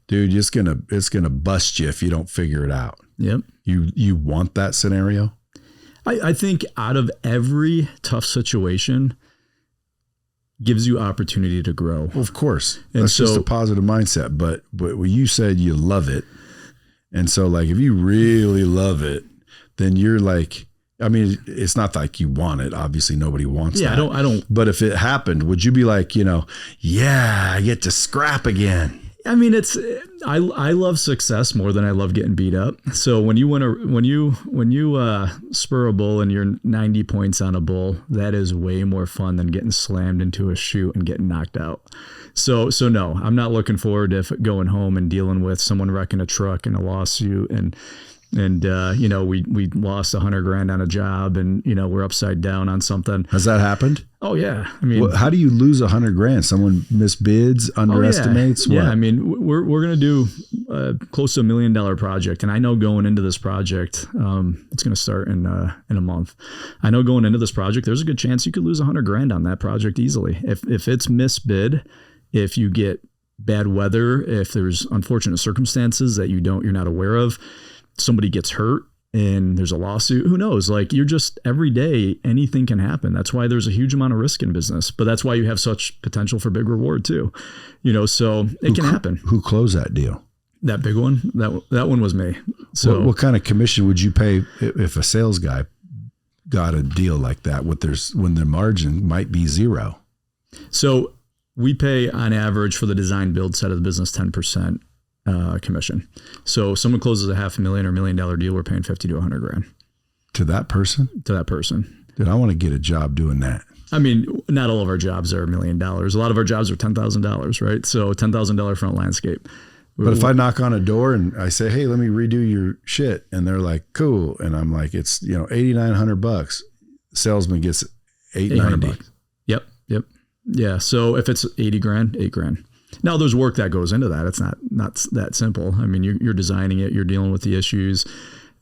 dude, it's gonna bust you if you don't figure it out. Yep. You want that scenario? I think out of every tough situation, gives you opportunity to grow. Well, of course, and that's just a positive mindset. But you said you love it. And so, like, if you really love it, then you're like, I mean, it's not like you want it. Obviously, nobody wants that. I don't. But if it happened, would you be like, yeah, I get to scrap again? I mean, I love success more than I love getting beat up. So when you spur a bull and you're 90 points on a bull, that is way more fun than getting slammed into a chute and getting knocked out. So no, I'm not looking forward to going home and dealing with someone wrecking a truck and a lawsuit and we lost $100,000 on a job and we're upside down on something. Has that happened? Oh yeah. I mean, how do you lose $100,000? Someone misbids, underestimates? Yeah. What? I mean, we're going to do close to $1 million project. And I know going into this project, it's going to start in a month. I know going into this project, there's a good chance you could lose $100,000 on that project easily. If it's misbid, if you get bad weather, if there's unfortunate circumstances that you're not aware of, somebody gets hurt and there's a lawsuit, who knows? Like you're just every day, anything can happen. That's why there's a huge amount of risk in business, but that's why you have such potential for big reward too, so it can happen. Who closed that deal? That big one, that one was me. So what kind of commission would you pay if a sales guy got a deal like that when their margin might be zero? So we pay on average for the design build side of the business, 10%. Commission. So someone closes a $500,000 or $1 million deal, we're paying $50,000 to $100,000 to that person. Dude, I want to get a job doing that. I mean, not all of our jobs are $1 million. A lot of our jobs are $10,000, right? So $10,000 front landscape. But if I knock on a door and I say, "Hey, let me redo your shit," and they're like, "Cool," and I'm like, "It's $8,900." Salesman gets $890. Yep. Yeah. So if it's $80,000, $8,000. Now there's work that goes into that. It's not that simple. I mean, you're designing it, you're dealing with the issues,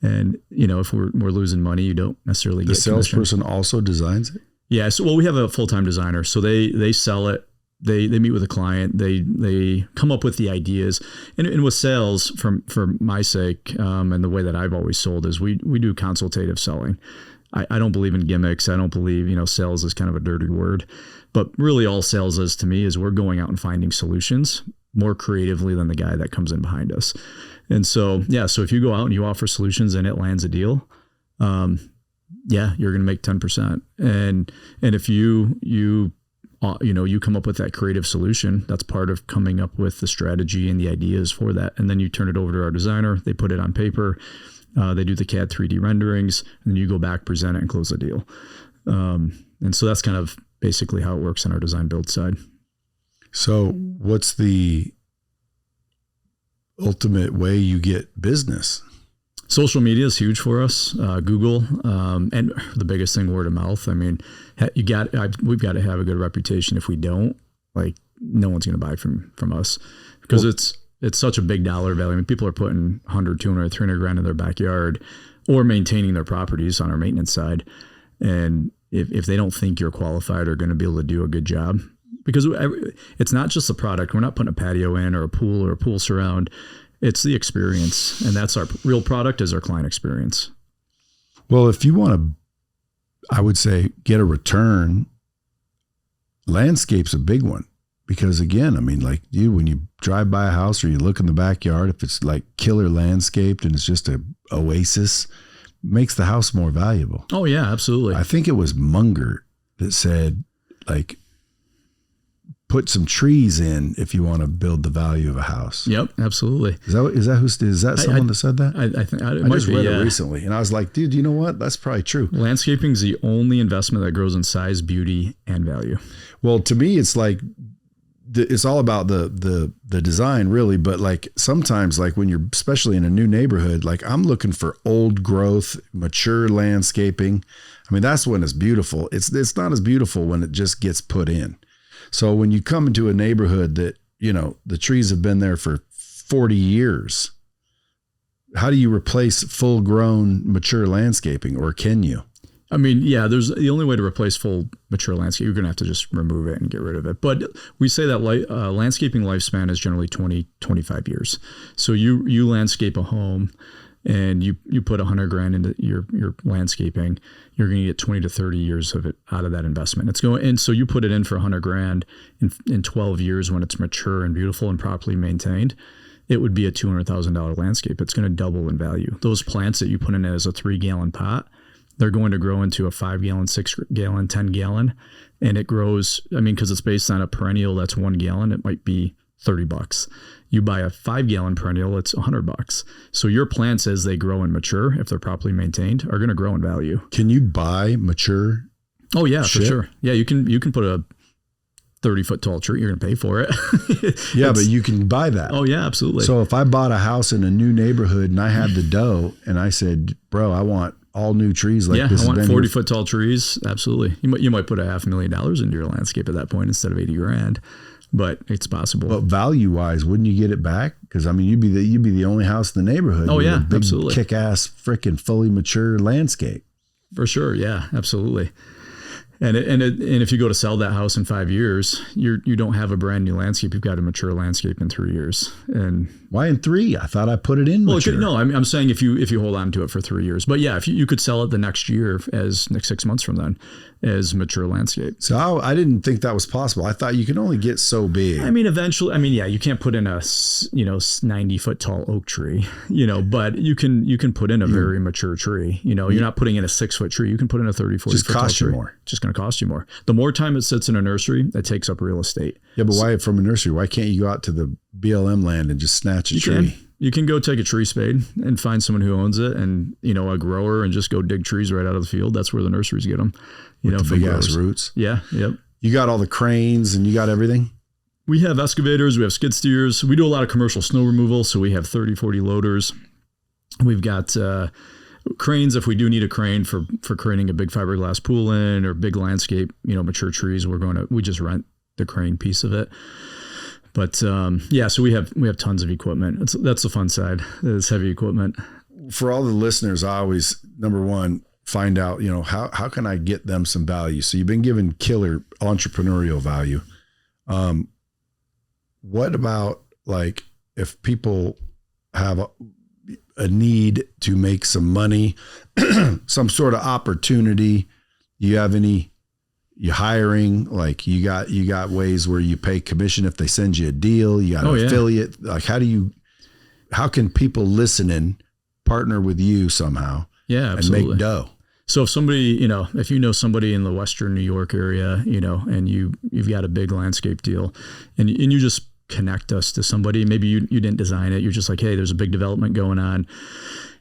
and if we're losing money, you don't necessarily get the salesperson also designs it. Yeah. So we have a full-time designer, so they sell it. They meet with a client. They come up with the ideas, and with sales, for my sake, and the way that I've always sold is we do consultative selling. I don't believe in gimmicks. I don't believe, sales is kind of a dirty word, but really all sales is to me is we're going out and finding solutions more creatively than the guy that comes in behind us. And so, so if you go out and you offer solutions and it lands a deal, you're going to make 10%. And if you come up with that creative solution, that's part of coming up with the strategy and the ideas for that. And then you turn it over to our designer. They put it on paper. They do the CAD 3D renderings, and then you go back, present it, and close the deal. And so that's kind of basically how it works on our design build side. So what's the ultimate way you get business? Social media is huge for us. Google, and the biggest thing, word of mouth. I mean, we've got to have a good reputation. If we don't, no one's going to buy from us because it's such a big dollar value. I mean, people are putting 100, 200, 300 grand in their backyard or maintaining their properties on our maintenance side. And if they don't think you're qualified or going to be able to do a good job, because it's not just the product. We're not putting a patio in or a pool surround. It's the experience. And that's our real product is our client experience. Well, if you want to, I would say, get a return, landscape's a big one. Because again, I mean, when you drive by a house or you look in the backyard, if it's like killer landscaped and it's just a oasis, makes the house more valuable. Oh yeah, absolutely. I think it was Munger that said, put some trees in if you want to build the value of a house. Yep, absolutely. Is that someone that said that? I think I just read it recently, and I was like, dude, you know what? That's probably true. Landscaping is the only investment that grows in size, beauty, and value. Well, to me, it's it's all about the design really, but sometimes when you're especially in a new neighborhood, I'm looking for old growth, mature landscaping. I mean, that's when it's beautiful. It's not as beautiful when it just gets put in. So when you come into a neighborhood that, the trees have been there for 40 years, how do you replace full grown mature landscaping, or can you? I mean, yeah, there's the only way to replace full mature landscape. You're going to have to just remove it and get rid of it. But we say that landscaping lifespan is generally 20, 25 years. So you landscape a home and you put $100,000 into your landscaping, you're going to get 20 to 30 years of it out of that investment. It's going, and so you put it in for $100,000 in 12 years when it's mature and beautiful and properly maintained. It would be a $200,000 landscape. It's going to double in value. Those plants that you put in as a 3-gallon pot, they're going to grow into a 5-gallon, 6-gallon, 10-gallon. And it grows, because it's based on a perennial that's 1 gallon, it might be $30. You buy a 5-gallon perennial, it's $100. So your plants, as they grow and mature, if they're properly maintained, are going to grow in value. Can you buy mature? Oh yeah, for sure. Yeah, you can put a 30-foot tall tree. You're going to pay for it. Yeah, but you can buy that. Oh yeah, absolutely. So if I bought a house in a new neighborhood and I had the dough and I said, bro, I want all new trees like this. I want 40-foot tall trees. Absolutely. You might put $500,000 into your landscape at that point instead of $80,000, but it's possible. But value wise, wouldn't you get it back? Because you'd be the only house in the neighborhood. Oh yeah, big, absolutely. Kick-ass freaking fully mature landscape. For sure. Yeah, absolutely. And if you go to sell that house in 5 years, you don't have a brand new landscape. You've got a mature landscape in 3 years. And why in 3? I thought I put it in mature. No, I'm saying if you hold on to it for 3 years. But yeah, if you could sell it the next year next 6 months from then as mature landscape. So I didn't think that was possible. I thought you could only get so big. Eventually, yeah, you can't put in a 90-foot tall oak tree, but you can put in a very mature tree. You're not putting in a 6-foot tree. You can put in a 30, 40 just foot tall tree. Just cost you more. Just going to cost you more. The more time it sits in a nursery, it takes up real estate. Yeah, but why from a nursery? Why can't you go out to the BLM land and just snatch a tree? You can go take a tree spade and find someone who owns it and, a grower, and just go dig trees right out of the field. That's where the nurseries get them. The big ass roots. Yeah. Yep. You got all the cranes and you got everything? We have excavators. We have skid steers. We do a lot of commercial snow removal. So we have 30, 40 loaders. We've got cranes if we do need a crane for creating a big fiberglass pool in or big landscape, mature trees. We just rent the crane piece of it. But so we have tons of equipment. That's the fun side. It's heavy equipment. For all the listeners, I always, number one, find out, how can I get them some value? So you've been given killer entrepreneurial value. What about if people have a need to make some money, some sort of opportunity, you hiring, you got ways where you pay commission if they send you a deal, you got an affiliate. How can people listening partner with you somehow? Yeah, absolutely. And make dough. So if somebody, if you know somebody in the Western New York area, and you've got a big landscape deal and you just connect us to somebody, maybe you didn't design it. You're just like, hey, there's a big development going on.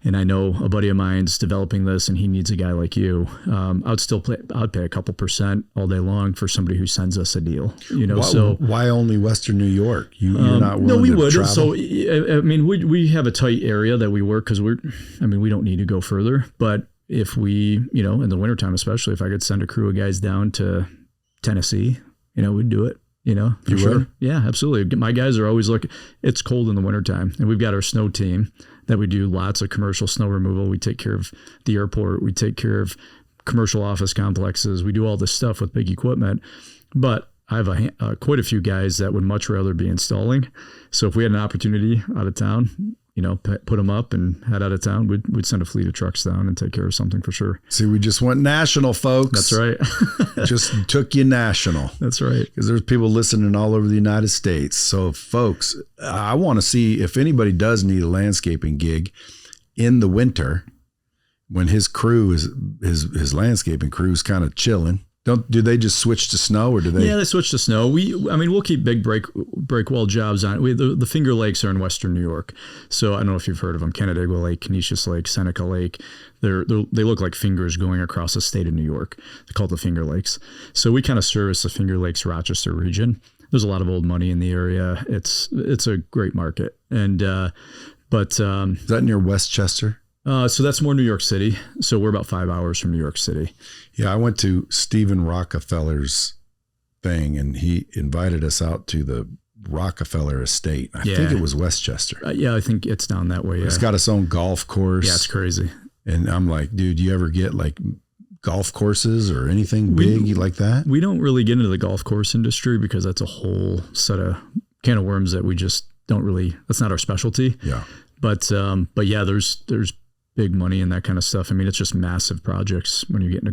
And I know a buddy of mine's developing this and he needs a guy like you. I'd pay a couple % all day long for somebody who sends us a deal, why only Western New York? You're not willing no, we to would. travel? So, we have a tight area that we work because we don't need to go further, but if we, in the wintertime, especially if I could send a crew of guys down to Tennessee, we'd do it. For sure. Would? Yeah, absolutely. My guys are always looking. It's cold in the wintertime, and we've got our snow team that we do lots of commercial snow removal. We take care of the airport. We take care of commercial office complexes. We do all this stuff with big equipment. But I have quite a few guys that would much rather be installing. So if we had an opportunity out of town, put them up and head out of town, we'd send a fleet of trucks down and take care of something for sure. See, we just went national, folks. That's right. Just took you national. That's right. Because there's people listening all over the United States. So folks, I want to see if anybody does need a landscaping gig in the winter when his crew his landscaping crew is kind of chilling. Do they just switch to snow or do they? Yeah, they switch to snow. We'll keep big break wall jobs on. The Finger Lakes are in Western New York. So I don't know if you've heard of them. Canandaigua Lake, Canisius Lake, Seneca Lake. They look like fingers going across the state of New York. They're called the Finger Lakes. So we kind of service the Finger Lakes, Rochester region. There's a lot of old money in the area. It's a great market. And, is that near Westchester? So that's more New York City. So we're about 5 hours from New York City. Yeah, I went to Stephen Rockefeller's thing, and he invited us out to the Rockefeller Estate. I think it was Westchester. Yeah, I think it's down that way. Yeah. It's got its own golf course. Yeah, it's crazy. And I'm like, dude, you ever get like golf courses or anything big like that? We don't really get into the golf course industry because that's a whole set of can of worms that we just don't really, that's not our specialty. Yeah. But yeah, there's big money in that kind of stuff. I mean, it's just massive projects when you get into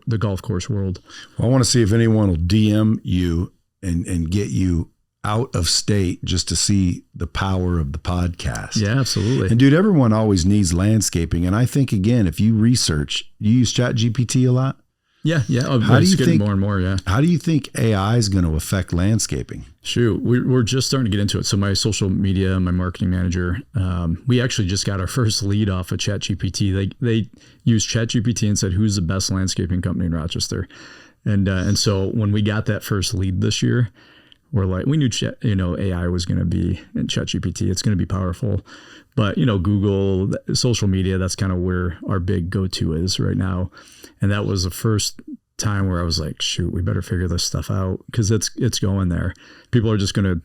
the golf course world. Well, I want to see if anyone will DM you and get you out of state just to see the power of the podcast. Yeah, absolutely. And dude, everyone always needs landscaping. And I think, again, if you research, you use ChatGPT a lot? Yeah. How do you think more and more? Yeah. How do you think AI is going to affect landscaping? Shoot, we're just starting to get into it. So my social media, my marketing manager, we actually just got our first lead off of ChatGPT. They used ChatGPT and said, "Who's the best landscaping company in Rochester?" And so when we got that first lead this year, we're like, we knew AI was going to be in ChatGPT. It's going to be powerful, but Google, social media, that's kind of where our big go-to is right now. And that was the first time where I was like, shoot, we better figure this stuff out because it's going there. People are just going to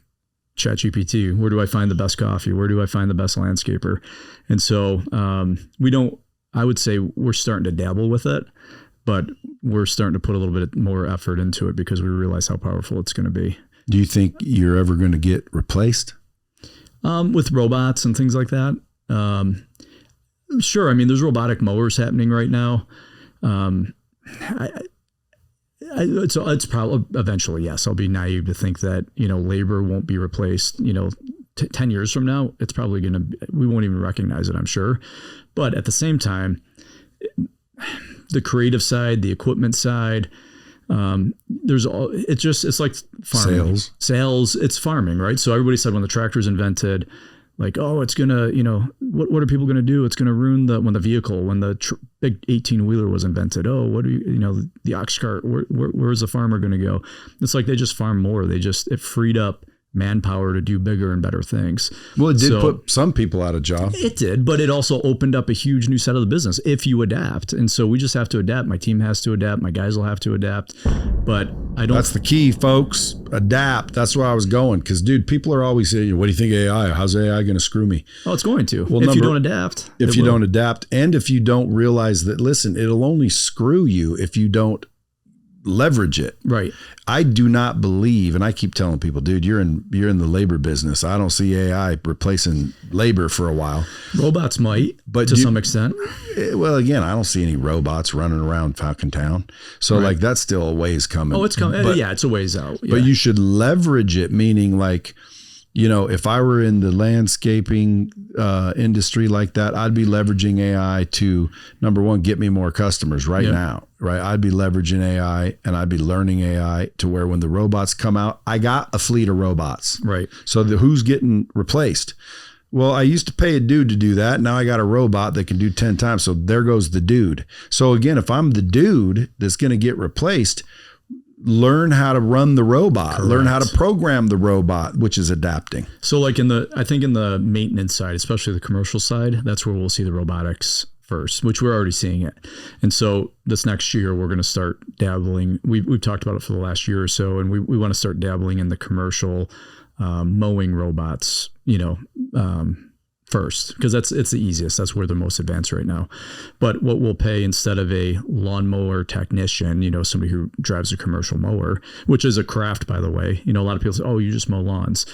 ChatGPT. Where do I find the best coffee? Where do I find the best landscaper? And so I would say we're starting to dabble with it, but we're starting to put a little bit more effort into it because we realize how powerful it's going to be. Do you think you're ever going to get replaced? With robots and things like that? Sure. I mean, there's robotic mowers happening right now. It's probably eventually, yes. I'll be naive to think that, labor won't be replaced, 10 years from now. It's probably we won't even recognize it, I'm sure. But at the same time, the creative side, the equipment side, it's like farming. Sales, it's farming, right? So everybody said when the tractor's invented, like, oh, it's gonna, what are people gonna do? It's gonna ruin when the big 18-wheeler was invented. Oh, what do the ox cart? Where's the farmer gonna go? It's like they just farm more. It freed up manpower to do bigger and better things. Well, it did put some people out of job. It did, but it also opened up a huge new set of the business if you adapt. And so we just have to adapt. My team has to adapt. My guys will have to adapt. But I don't. That's the key, folks. Adapt. That's where I was going. Because, dude, people are always saying, "What do you think AI? How's AI going to screw me?" Oh, it's going to. Well, if you don't adapt. If you don't adapt, and if you don't realize that, listen, it'll only screw you if you don't leverage it. Right. I do not believe, and I keep telling people, dude, you're in the labor business. I don't see AI replacing labor for a while. Robots might, but to some extent. Well, again, I don't see any robots running around Falcon Town. So like that's still a ways coming. Oh, it's coming. Yeah, it's a ways out. Yeah. But you should leverage it, meaning like, if I were in the landscaping industry like that, I'd be leveraging AI to, number one, get me more customers now, right? I'd be leveraging AI and I'd be learning AI to where when the robots come out, I got a fleet of robots. Right. So who's getting replaced? Well, I used to pay a dude to do that. Now I got a robot that can do 10 times. So there goes the dude. So again, if I'm the dude that's going to get replaced, learn how to run the robot. Correct. Learn how to program the robot, which is adapting. So like I think in the maintenance side, especially the commercial side, that's where we'll see the robotics first, which we're already seeing it. And so this next year, we're going to start dabbling. We've talked about it for the last year or so, and we want to start dabbling in the commercial mowing robots, first, because it's the easiest. That's where they're most advanced right now. But what we'll pay instead of a lawnmower technician, somebody who drives a commercial mower, which is a craft, by the way. A lot of people say, oh, you just mow lawns.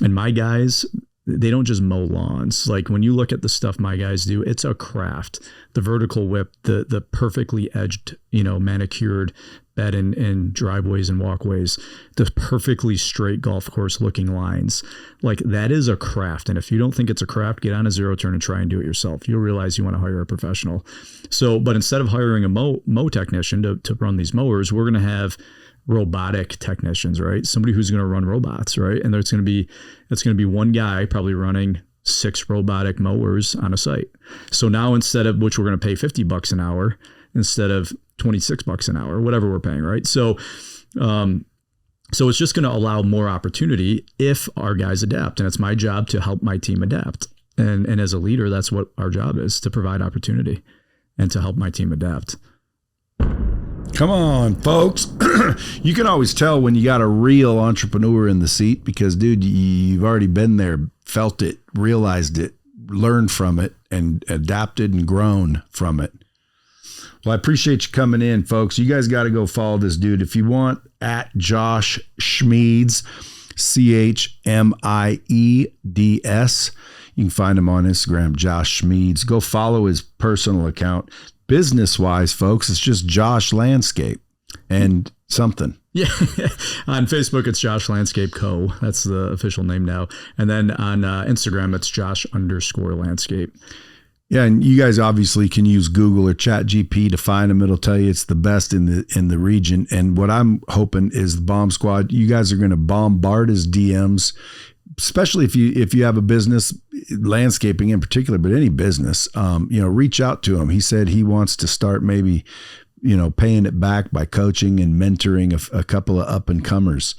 And my guys, they don't just mow lawns. Like when you look at the stuff my guys do, it's a craft. The vertical whip, the perfectly edged, manicured bed in driveways and walkways, the perfectly straight golf course looking lines. Like that is a craft. And if you don't think it's a craft, get on a zero turn and try and do it yourself. You'll realize you want to hire a professional. So, but instead of hiring a mow technician to run these mowers, we're going to have robotic technicians, right? Somebody who's going to run robots, right? And it's going to be one guy probably running 6 robotic mowers on a site. So now instead of, which we're going to pay $50 an hour instead of $26 an hour, whatever we're paying, right? So it's just going to allow more opportunity if our guys adapt. And it's my job to help my team adapt. And as a leader, that's what our job is, to provide opportunity and to help my team adapt. Come on, folks. you can always tell when you got a real entrepreneur in the seat because, dude, you've already been there, felt it, realized it, learned from it, and adapted and grown from it. Well, I appreciate you coming in, folks. You guys got to go follow this dude. If you want, at Josh Schmeeds, CHMIEDS. You can find him on Instagram, Josh Schmeeds. Go follow his personal account. Business-wise, folks, it's just Josh Landscape and something. Yeah. On Facebook, it's Josh Landscape Co. That's the official name now. And then on Instagram, it's Josh_Landscape. Yeah, and you guys obviously can use Google or ChatGPT to find him. It'll tell you it's the best in the region. And what I'm hoping is the Bomb Squad, you guys are going to bombard his DMs, especially if you have a business, landscaping in particular, but any business. Reach out to him. He said he wants to start maybe, paying it back by coaching and mentoring a couple of up and comers.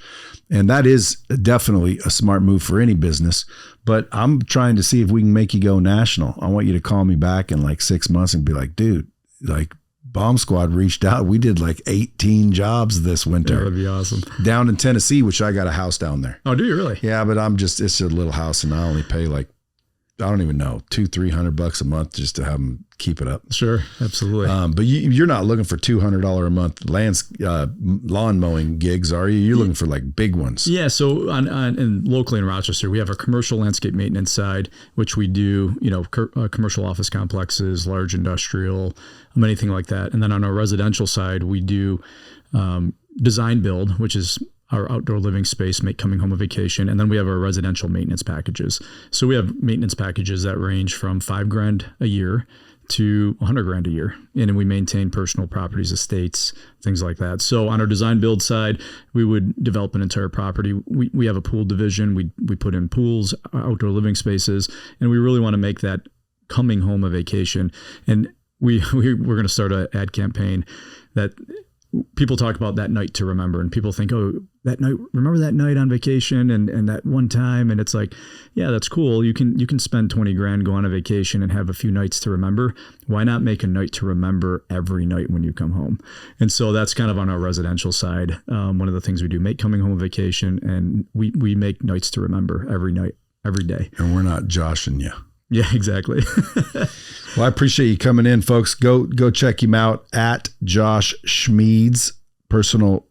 And that is definitely a smart move for any business. But I'm trying to see if we can make you go national. I want you to call me back in like 6 months and be like, dude, like Bomb Squad reached out. We did like 18 jobs this winter. Yeah, that'd be awesome. Down in Tennessee, which I got a house down there. Oh, do you really? Yeah, but it's a little house and I only pay like, I don't even know, $200-300 a month just to have them keep it up. Sure, absolutely. But you're not looking for $200 a month lawn mowing gigs, are you? You're looking for like big ones. Yeah. So and locally in Rochester, we have a commercial landscape maintenance side, which we do, commercial office complexes, large industrial, anything like that. And then on our residential side, we do design build, which is our outdoor living space, coming home a vacation. And then we have our residential maintenance packages. So we have maintenance packages that range from $5,000 a year to $100,000 a year. And we maintain personal properties, estates, things like that. So on our design build side, we would develop an entire property. We have a pool division. We put in pools, outdoor living spaces, and we really want to make that coming home a vacation. And we're going to start an ad campaign that people talk about that night to remember, and people think, oh, that night, remember that night on vacation and that one time. And it's like, yeah, that's cool. You can spend $20,000, go on a vacation and have a few nights to remember. Why not make a night to remember every night when you come home? And so that's kind of on our residential side. One of the things we do, make coming home a vacation, and we make nights to remember every night, every day. And we're not joshing you. Yeah, exactly. Well, I appreciate you coming in, folks. Go check him out at Josh Schmeeds personal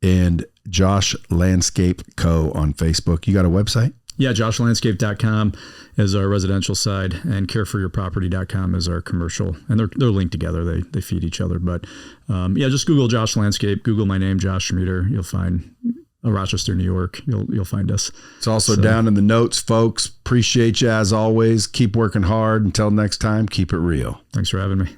and Josh Landscape Co. on Facebook. You got a website? Yeah, joshlandscape.com is our residential side, and careforyourproperty.com is our commercial. And they're linked together. They feed each other. But just Google Josh Landscape, Google my name, Josh Schmieder. You'll find Rochester, New York. You'll find us. It's also down in the notes, folks. Appreciate you as always. Keep working hard. Until next time, keep it real. Thanks for having me.